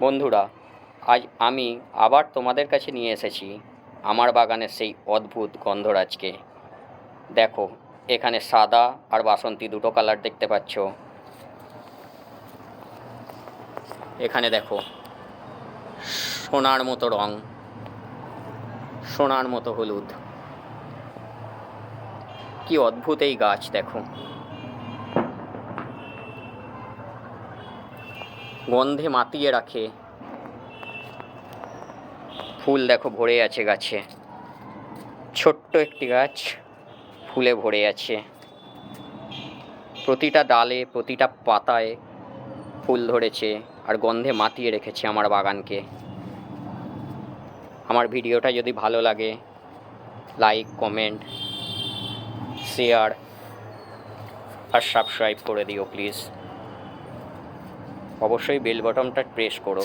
বন্ধুরা, আজ আমি আবার তোমাদের কাছে নিয়ে এসেছি আমার বাগানের সেই অদ্ভুত গন্ধরাজকে। দেখো, এখানে সাদা আর বাসন্তী দুটো কালার দেখতে পাচ্ছ। এখানে দেখো সোনার মতো রং, সোনার মতো হলুদ। কি অদ্ভুত এই গাছ দেখো। গন্ধে মাতিয়ে রাখে। ফুল দেখো ভরে আছে গাছে। ছোট্ট একটি গাছ, ফুলে ভরে আছে। প্রতিটা ডালে, প্রতিটা পাতায় ফুল ধরেছে আর গন্ধে মাতিয়ে রেখেছে আমার বাগানকে। আমার ভিডিওটা যদি ভালো লাগে, লাইক, কমেন্ট, শেয়ার আর সাবস্ক্রাইব করে দিও প্লিজ। অবশ্যই বেল বাটনটা প্রেস করো।